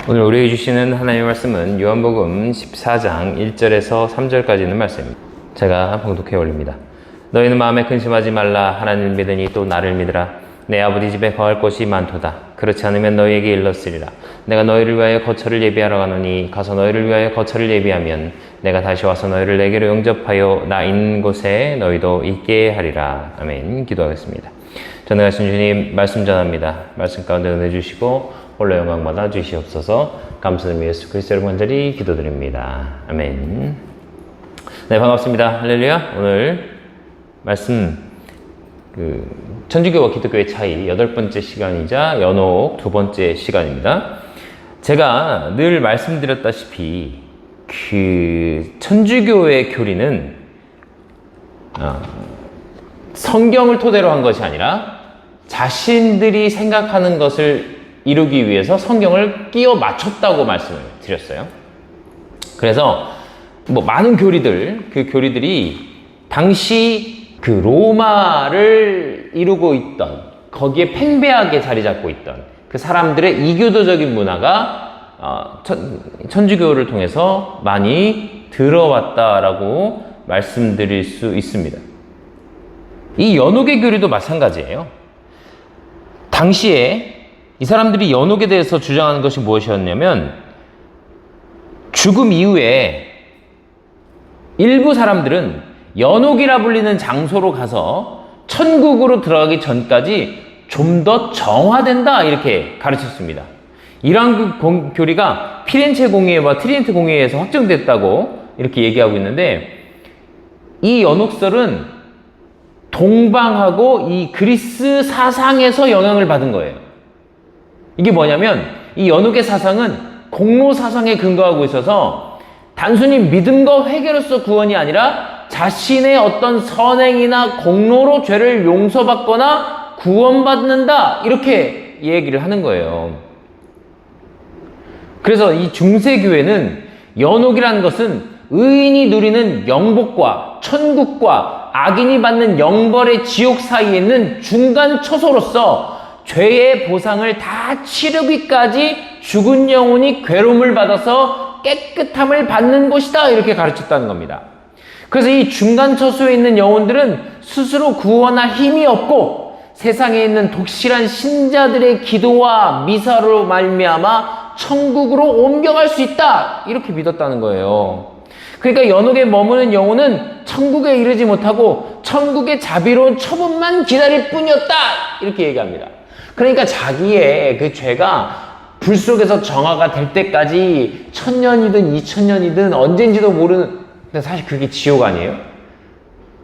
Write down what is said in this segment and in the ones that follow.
오늘 우리에게 주시는 하나님의 말씀은 요한복음 14장 1절에서 3절까지 있는 말씀입니다. 제가 봉독해 올립니다. 너희는 마음에 근심하지 말라. 하나님을 믿으니 또 나를 믿으라. 내 아버지 집에 거할 곳이 많도다. 그렇지 않으면 너희에게 일렀으리라. 내가 너희를 위하여 거처를 예비하러 가노니 가서 너희를 위하여 거처를 예비하면 내가 다시 와서 너희를 내게로 영접하여 나 있는 곳에 너희도 있게 하리라. 아멘. 기도하겠습니다. 전능하신 주님, 말씀 전합니다. 말씀 가운데 은혜 주시고 홀로 영광 받아 주시옵소서. 감사드리며 예수 그리스도를 간절히 기도드립니다. 아멘. 네, 반갑습니다. 할렐루야. 오늘 말씀 천주교와 기독교의 차이 8번째 시간이자 연옥 2번째 시간입니다. 제가 늘 말씀드렸다시피 천주교의 교리는 성경을 토대로 한 것이 아니라 자신들이 생각하는 것을 이루기 위해서 성경을 끼워 맞췄다고 말씀을 드렸어요. 그래서 많은 교리들, 그 교리들이 당시 그 로마를 이루고 있던, 거기에 팽배하게 자리 잡고 있던 그 사람들의 이교도적인 문화가 천주교를 통해서 많이 들어왔다라고 말씀드릴 수 있습니다. 이 연옥의 교리도 마찬가지예요. 당시에 이 사람들이 연옥에 대해서 주장하는 것이 무엇이었냐면, 죽음 이후에 일부 사람들은 연옥이라 불리는 장소로 가서 천국으로 들어가기 전까지 좀 더 정화된다, 이렇게 가르쳤습니다. 이러한 그 교리가 피렌체 공의회와 트리엔트 공의회에서 확정됐다고 이렇게 얘기하고 있는데, 이 연옥설은 동방하고 이 그리스 사상에서 영향을 받은 거예요. 이게 뭐냐면, 이 연옥의 사상은 공로 사상에 근거하고 있어서 단순히 믿음과 회개로서 구원이 아니라 자신의 어떤 선행이나 공로로 죄를 용서받거나 구원받는다, 이렇게 얘기를 하는 거예요. 그래서 이 중세교회는 연옥이라는 것은 의인이 누리는 영복과 천국과 악인이 받는 영벌의 지옥 사이에 있는 중간 처소로서 죄의 보상을 다 치르기까지 죽은 영혼이 괴로움을 받아서 깨끗함을 받는 곳이다, 이렇게 가르쳤다는 겁니다. 그래서 이 중간 처소에 있는 영혼들은 스스로 구원할 힘이 없고 세상에 있는 독실한 신자들의 기도와 미사로 말미암아 천국으로 옮겨갈 수 있다, 이렇게 믿었다는 거예요. 그러니까 연옥에 머무는 영혼은 천국에 이르지 못하고 천국의 자비로운 처분만 기다릴 뿐이었다, 이렇게 얘기합니다. 그러니까 자기의 그 죄가 불 속에서 정화가 될 때까지 1000년이든 2000년이든 언젠지도 모르는, 근데 사실 그게 지옥 아니에요?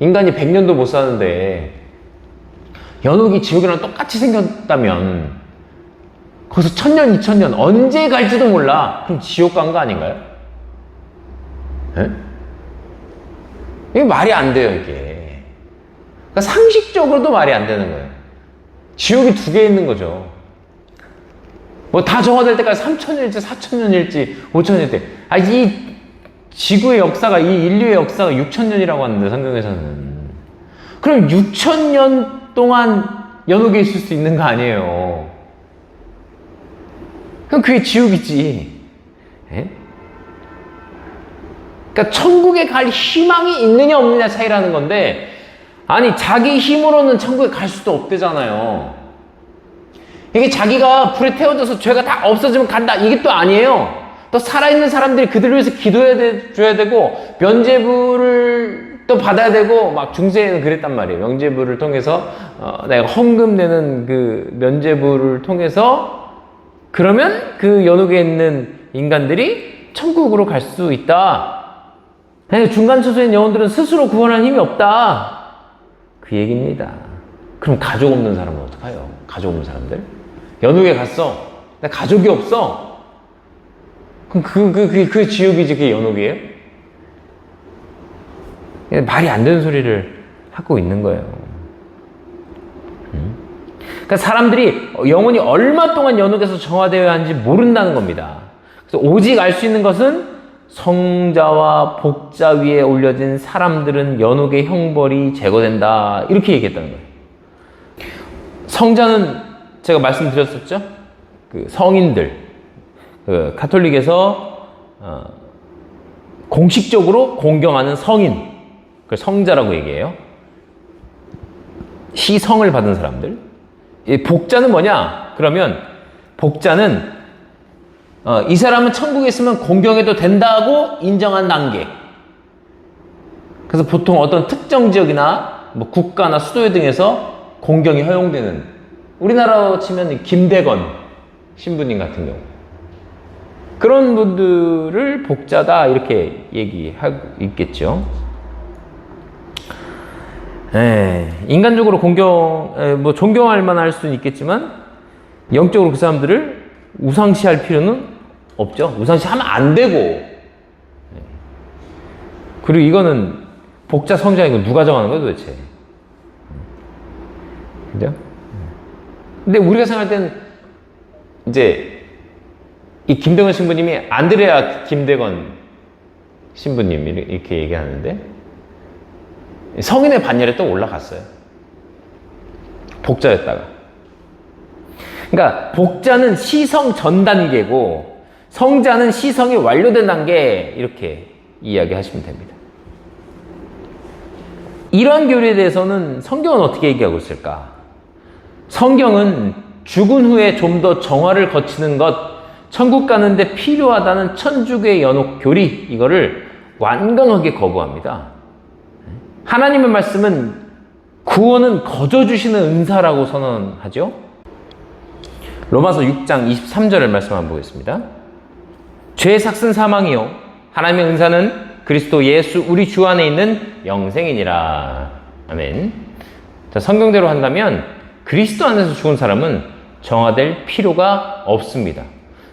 인간이 100년도 못 사는데 연옥이 지옥이랑 똑같이 생겼다면 거기서 1000년, 2000년 언제 갈지도 몰라. 그럼 지옥 간 거 아닌가요? 에? 이게 말이 안 돼요, 이게. 그러니까 상식적으로도 말이 안 되는 거예요. 지옥이 2개 있는 거죠. 다 정화될 때까지 3000년일지 4000년일지 5000년일지. 이 지구의 역사가, 이 인류의 역사가 6000년이라고 하는데, 성경에서는. 그럼 6000년 동안 연옥에 있을 수 있는 거 아니에요. 그럼 그게 지옥이지. 에? 그러니까 천국에 갈 희망이 있느냐 없느냐 차이라는 건데, 아니 자기 힘으로는 천국에 갈 수도 없대잖아요. 이게 자기가 불에 태워져서 죄가 다 없어지면 간다, 이게 또 아니에요. 또 살아있는 사람들이 그들을 위해서 기도해줘야 되고 면죄부를 또 받아야 되고, 막 중세에는 그랬단 말이에요. 면죄부를 통해서 내가 헌금 내는 그 면죄부를 통해서, 그러면 그 연옥에 있는 인간들이 천국으로 갈 수 있다. 중간 처소인 영혼들은 스스로 구원할 힘이 없다, 그 얘기입니다. 그럼 가족 없는 사람은 어떡해요? 가족 없는 사람들? 연옥에 갔어. 근데 가족이 없어. 그럼 그게 지옥이지, 그게 연옥이에요? 말이 안 되는 소리를 하고 있는 거예요. 그러니까 사람들이 영혼이 얼마 동안 연옥에서 정화되어야 하는지 모른다는 겁니다. 그래서 오직 알 수 있는 것은 성자와 복자 위에 올려진 사람들은 연옥의 형벌이 제거된다, 이렇게 얘기했다는 거예요. 성자는 제가 말씀드렸었죠? 그 성인들, 그 카톨릭에서 공식적으로 공경하는 성인, 그걸 성자라고 얘기해요. 시성을 받은 사람들. 이 복자는 뭐냐? 그러면 복자는 이 사람은 천국에 있으면 공경해도 된다고 인정한 단계. 그래서 보통 어떤 특정 지역이나 뭐 국가나 수도 등에서 공경이 허용되는, 우리나라로 치면 김대건 신부님 같은 경우, 그런 분들을 복자다 이렇게 얘기하고 있겠죠. 인간적으로 뭐 존경할 만할 수는 있겠지만 영적으로 그 사람들을 우상시할 필요는 없죠. 우상시하면 안 되고. 그리고 이거는 복자 성자 이거 누가 정하는 거야 도대체? 그죠? 근데 우리가 생각할 때는 이제 이 김대건 신부님이 안드레아 김대건 신부님 이렇게 얘기하는데 성인의 반열에 또 올라갔어요. 복자였다가. 그러니까 복자는 시성 전 단계고 성자는 시성이 완료된 단계, 이렇게 이야기하시면 됩니다. 이러한 교리에 대해서는 성경은 어떻게 얘기하고 있을까? 성경은 죽은 후에 좀 더 정화를 거치는 것, 천국 가는데 필요하다는 천주교의 연옥 교리, 이거를 완강하게 거부합니다. 하나님의 말씀은 구원은 거저 주시는 은사라고 선언하죠. 로마서 6장 23절의 말씀 한번 보겠습니다. 죄의 삭은 사망이요 하나님의 은사는 그리스도 예수 우리 주 안에 있는 영생이니라. 아멘. 자, 성경대로 한다면 그리스도 안에서 죽은 사람은 정화될 필요가 없습니다.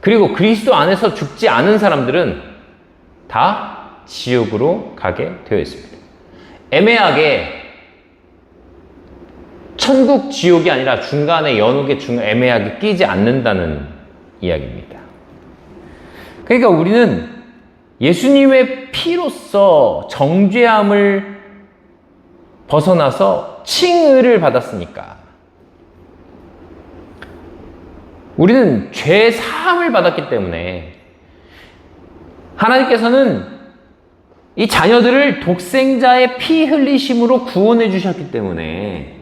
그리고 그리스도 안에서 죽지 않은 사람들은 다 지옥으로 가게 되어 있습니다. 애매하게 천국 지옥이 아니라 중간에 연옥에 애매하게 끼지 않는다는 이야기입니다. 그러니까 우리는 예수님의 피로써 정죄함을 벗어나서 칭의를 받았으니까, 우리는 죄 사함을 받았기 때문에 하나님께서는 이 자녀들을 독생자의 피 흘리심으로 구원해 주셨기 때문에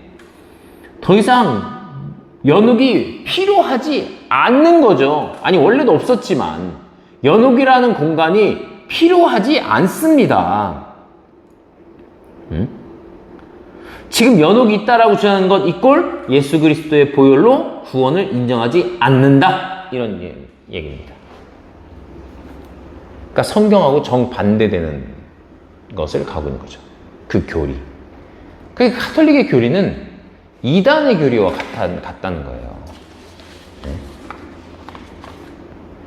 더 이상 연옥이 필요하지 않는 거죠. 아니, 원래도 없었지만 연옥이라는 공간이 필요하지 않습니다. 지금 연옥이 있다라고 주장하는 것 이꼴 예수 그리스도의 보혈로 구원을 인정하지 않는다, 이런 얘기입니다. 그러니까 성경하고 정반대되는 것을 가고 있는 거죠. 그 교리. 그러니까 카톨릭의 교리는 이단의 교리와 같다는 거예요.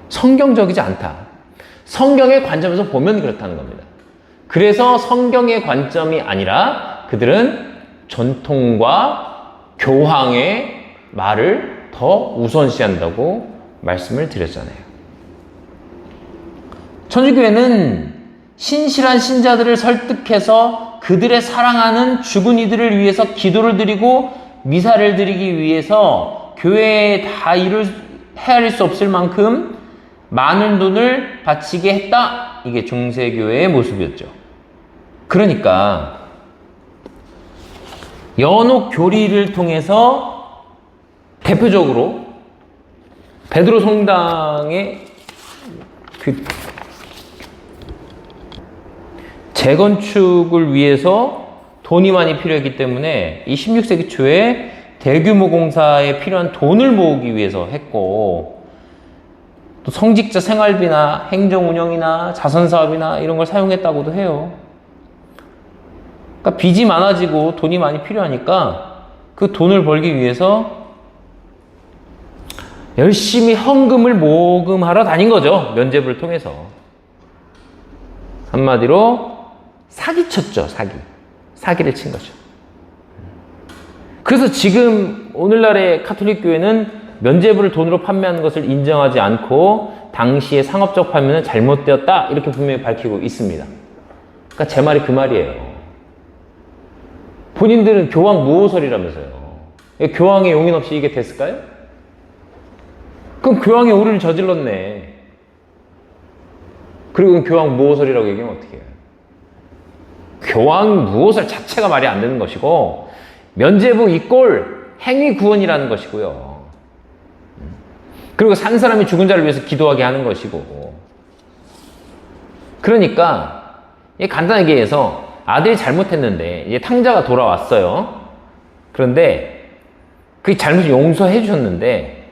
성경적이지 않다. 성경의 관점에서 보면 그렇다는 겁니다. 그래서 성경의 관점이 아니라 그들은 전통과 교황의 말을 더 우선시한다고 말씀을 드렸잖아요. 천주교회는 신실한 신자들을 설득해서 그들의 사랑하는 죽은 이들을 위해서 기도를 드리고 미사를 드리기 위해서 교회에 다 헤아릴 수 없을 만큼 많은 돈을 바치게 했다. 이게 중세교회의 모습이었죠. 그러니까 연옥 교리를 통해서 대표적으로 베드로 성당의 그 재건축을 위해서 돈이 많이 필요했기 때문에 이 16세기 초에 대규모 공사에 필요한 돈을 모으기 위해서 했고, 또 성직자 생활비나 행정 운영이나 자선 사업이나 이런 걸 사용했다고도 해요. 그러니까 빚이 많아지고 돈이 많이 필요하니까 그 돈을 벌기 위해서 열심히 헌금을 모금하러 다닌 거죠. 면죄부를 통해서. 한마디로 사기쳤죠. 사기를 친 거죠. 그래서 지금 오늘날의 카톨릭 교회는 면죄부를 돈으로 판매하는 것을 인정하지 않고 당시의 상업적 판매는 잘못되었다, 이렇게 분명히 밝히고 있습니다. 그러니까 제 말이 그 말이에요. 본인들은 교황 무호설이라면서요. 교황의 용인 없이 이게 됐을까요? 그럼 교황이 오류를 저질렀네. 그리고 교황 무호설이라고 얘기하면 어떻게 해요? 교황 무호설 자체가 말이 안 되는 것이고 면죄부 이꼴 행위 구원이라는 것이고요. 그리고 산 사람이 죽은 자를 위해서 기도하게 하는 것이고. 그러니까 간단하게 해서 아들이 잘못했는데 이제 탕자가 돌아왔어요. 그런데 그 잘못을 용서해 주셨는데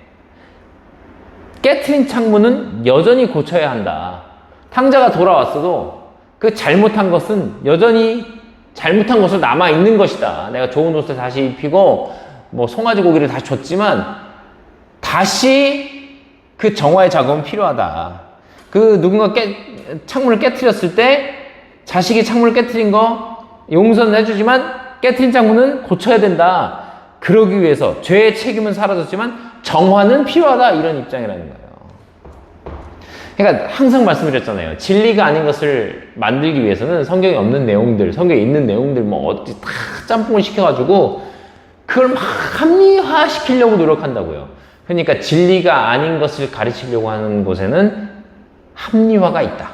깨트린 창문은 여전히 고쳐야 한다. 탕자가 돌아왔어도 그 잘못한 것은 여전히 잘못한 것으로 남아있는 것이다. 내가 좋은 옷을 다시 입히고 뭐 송아지 고기를 다시 줬지만 다시 그 정화의 작업은 필요하다. 그 누군가 창문을 깨트렸을 때 자식이 창문을 깨트린 거 용서는 해주지만 깨트린 창문은 고쳐야 된다. 그러기 위해서 죄의 책임은 사라졌지만 정화는 필요하다. 이런 입장이라는 거예요. 그러니까 항상 말씀드렸잖아요. 진리가 아닌 것을 만들기 위해서는 성경에 없는 내용들, 성경에 있는 내용들 뭐 어디 다 짬뽕을 시켜가지고 그걸 막 합리화시키려고 노력한다고요. 그러니까 진리가 아닌 것을 가르치려고 하는 곳에는 합리화가 있다.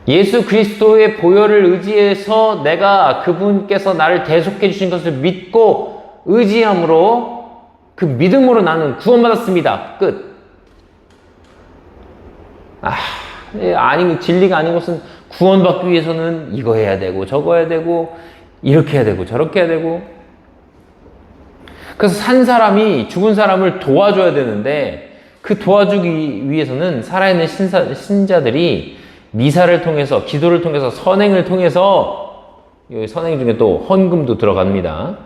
예수 그리스도의 보혈을 의지해서 내가 그분께서 나를 대속해 주신 것을 믿고 의지함으로 그 믿음으로 나는 구원받았습니다. 끝. 진리가 아닌 것은 구원받기 위해서는 이거 해야 되고 저거 해야 되고 이렇게 해야 되고 저렇게 해야 되고. 그래서 산 사람이 죽은 사람을 도와줘야 되는데 그 도와주기 위해서는 살아있는 신자들이 미사를 통해서 기도를 통해서 선행을 통해서 여기 선행 중에 또 헌금도 들어갑니다.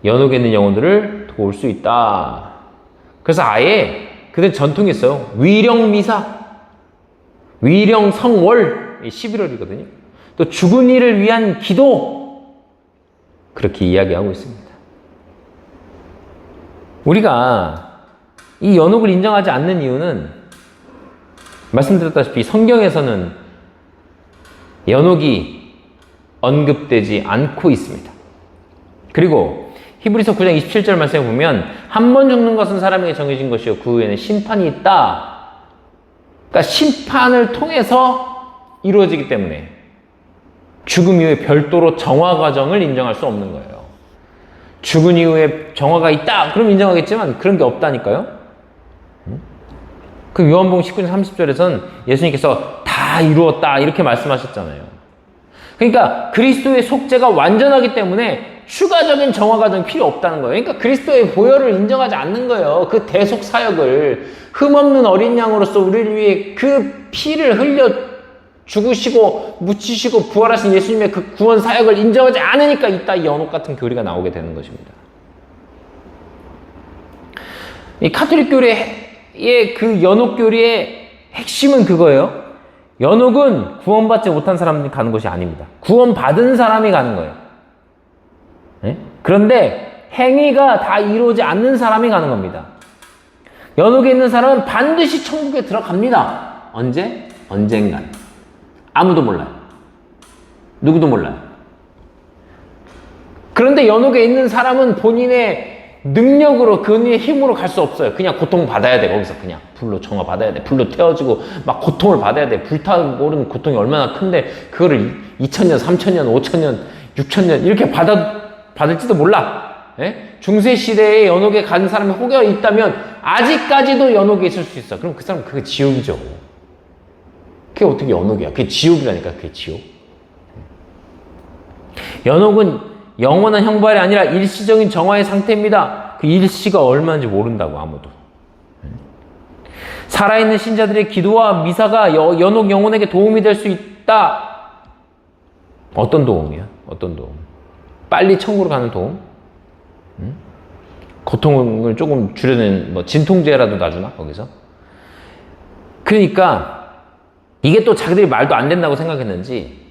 연옥에 있는 영혼들을 도울 수 있다. 그래서 아예 그들 전통이 있어요. 위령 미사, 위령 성월 11월이거든요. 또 죽은 이를 위한 기도 그렇게 이야기하고 있습니다. 우리가 이 연옥을 인정하지 않는 이유는 말씀드렸다시피 성경에서는 연옥이 언급되지 않고 있습니다. 그리고 히브리서 9장 27절 말씀에 보면 한 번 죽는 것은 사람에게 정해진 것이요 그 후에는 심판이 있다. 그러니까 심판을 통해서 이루어지기 때문에 죽음 이후에 별도로 정화 과정을 인정할 수 없는 거예요. 죽은 이후에 정화가 있다. 그럼 인정하겠지만 그런 게 없다니까요. 그 요한복음 19장 30절에서는 예수님께서 다 이루었다 이렇게 말씀하셨잖아요. 그러니까 그리스도의 속죄가 완전하기 때문에 추가적인 정화 과정이 필요 없다는 거예요. 그러니까 그리스도의 보혈을 인정하지 않는 거예요. 그 대속 사역을 흠없는 어린 양으로서 우리를 위해 그 피를 흘려 죽으시고 묻히시고 부활하신 예수님의 그 구원 사역을 인정하지 않으니까 이따 연옥 같은 교리가 나오게 되는 것입니다. 이 카톨릭 교리의 그 연옥 교리의 핵심은 그거예요. 연옥은 구원받지 못한 사람들이 가는 것이 아닙니다. 구원받은 사람이 가는 거예요. 네? 그런데 행위가 다 이루어지지 않는 사람이 가는 겁니다. 연옥에 있는 사람은 반드시 천국에 들어갑니다. 언제? 언젠간. 아무도 몰라요. 누구도 몰라요. 그런데 연옥에 있는 사람은 본인의 능력으로, 그의 힘으로 갈 수 없어요. 그냥 고통받아야 돼. 거기서 그냥 불로 정화받아야 돼. 불로 태워지고 막 고통을 받아야 돼. 불타오르는 고통이 얼마나 큰데 그거를 2000년, 3000년, 5000년, 6000년 이렇게 받을지도 몰라. 예? 중세시대에 연옥에 간 사람이 혹여 있다면 아직까지도 연옥에 있을 수 있어. 그럼 그 사람은 그게 지옥이죠. 그게 어떻게 연옥이야? 그게 지옥이라니까. 그게 지옥. 연옥은 영원한 형벌이 아니라 일시적인 정화의 상태입니다. 그 일시가 얼마인지 모른다고 아무도. 살아있는 신자들의 기도와 미사가 연옥 영혼에게 도움이 될 수 있다. 어떤 도움이야? 어떤 도움? 빨리 천국으로 가는 도움? 고통을 조금 줄여낸 뭐 진통제라도 놔주나 거기서? 그러니까 이게 또 자기들이 말도 안 된다고 생각했는지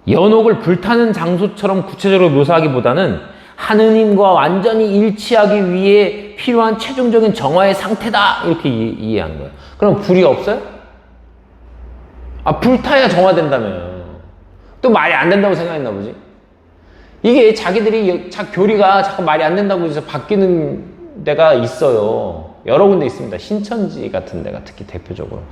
연옥을 불타는 장소처럼 구체적으로 묘사하기보다는 하느님과 완전히 일치하기 위해 필요한 최종적인 정화의 상태다 이렇게 이해한 거예요. 그럼 불이 없어요? 불타야 정화된다며. 또 말이 안 된다고 생각했나 보지. 이게 자기들이 교리가 자꾸 말이 안 된다고 해서 바뀌는 데가 있어요. 여러 군데 있습니다. 신천지 같은 데가 특히 대표적으로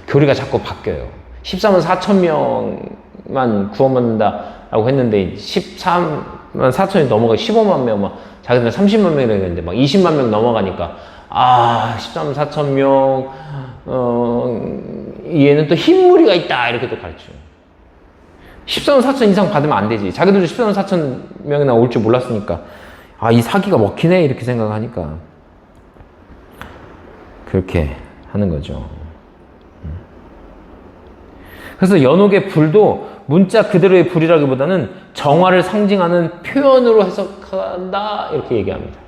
교리가 자꾸 바뀌어요. 14만 4천 명만 구원받는다라고 했는데 13만 4천이 넘어가 15만 명, 막 자기들 30만 명이라고 했는데 막 20만 명 넘어가니까 13만 4천 명 얘는 또 흰무리가 있다 이렇게 또 가르쳐요. 14만 4천 이상 받으면 안 되지. 자기들도 14만 4천 명이나 올 줄 몰랐으니까 이 사기가 먹히네 이렇게 생각하니까 그렇게 하는 거죠. 그래서 연옥의 불도 문자 그대로의 불이라기보다는 정화를 상징하는 표현으로 해석한다 이렇게 얘기합니다.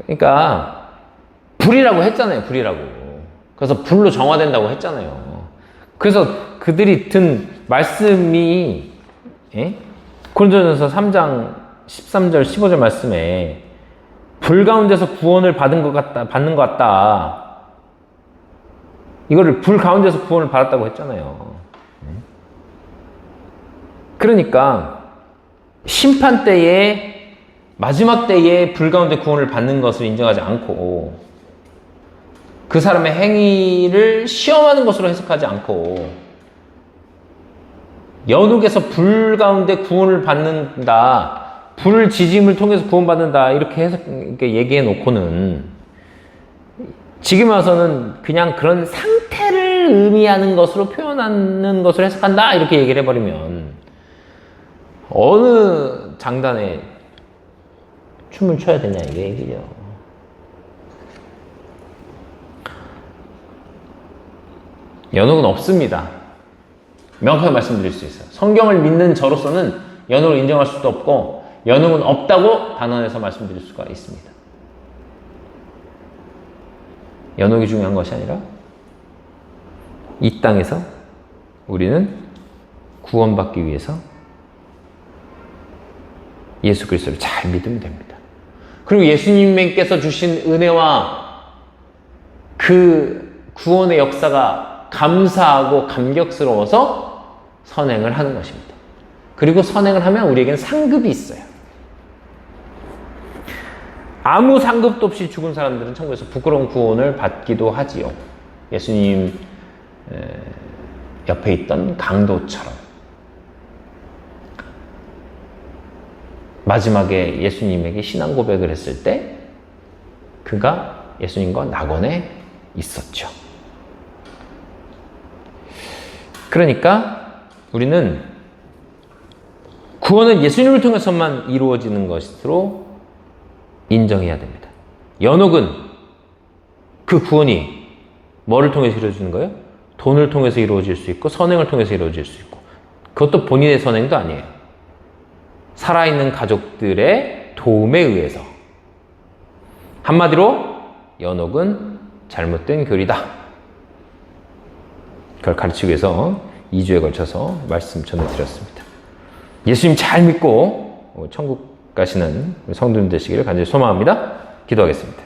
그러니까 불이라고 했잖아요. 불이라고. 그래서 불로 정화된다고 했잖아요. 그래서 그들이 든 말씀이 고린도전서 3장 13절 15절 말씀에 불 가운데서 구원을 받는 것 같다. 이거를 불 가운데서 구원을 받았다고 했잖아요. 그러니까 심판 때에 마지막 때에 불 가운데 구원을 받는 것을 인정하지 않고 그 사람의 행위를 시험하는 것으로 해석하지 않고 연옥에서 불 가운데 구원을 받는다. 불 지짐을 통해서 구원받는다. 이렇게 얘기해 놓고는 지금 와서는 그냥 그런 상태를 의미하는 것으로 표현하는 것을 해석한다. 이렇게 얘기를 해버리면 어느 장단에 춤을 춰야 되냐 이게 얘기죠. 연옥은 없습니다. 명확하게 말씀드릴 수 있어요. 성경을 믿는 저로서는 연옥을 인정할 수도 없고 연옥은 없다고 단언해서 말씀드릴 수가 있습니다. 연옥이 중요한 것이 아니라 이 땅에서 우리는 구원받기 위해서 예수 그리스도를 잘 믿으면 됩니다. 그리고 예수님께서 주신 은혜와 그 구원의 역사가 감사하고 감격스러워서 선행을 하는 것입니다. 그리고 선행을 하면 우리에게는 상급이 있어요. 아무 상급도 없이 죽은 사람들은 천국에서 부끄러운 구원을 받기도 하지요. 예수님 옆에 있던 강도처럼. 마지막에 예수님에게 신앙 고백을 했을 때 그가 예수님과 낙원에 있었죠. 그러니까 우리는 구원은 예수님을 통해서만 이루어지는 것으로 인정해야 됩니다. 연옥은 그 구원이 뭐를 통해서 이루어지는 거예요? 돈을 통해서 이루어질 수 있고 선행을 통해서 이루어질 수 있고 그것도 본인의 선행도 아니에요. 살아있는 가족들의 도움에 의해서. 한마디로 연옥은 잘못된 교리다. 그걸 가르치기 위해서 2주에 걸쳐서 말씀 전해드렸습니다. 예수님 잘 믿고 천국 가시는 성도님 되시기를 간절히 소망합니다. 기도하겠습니다.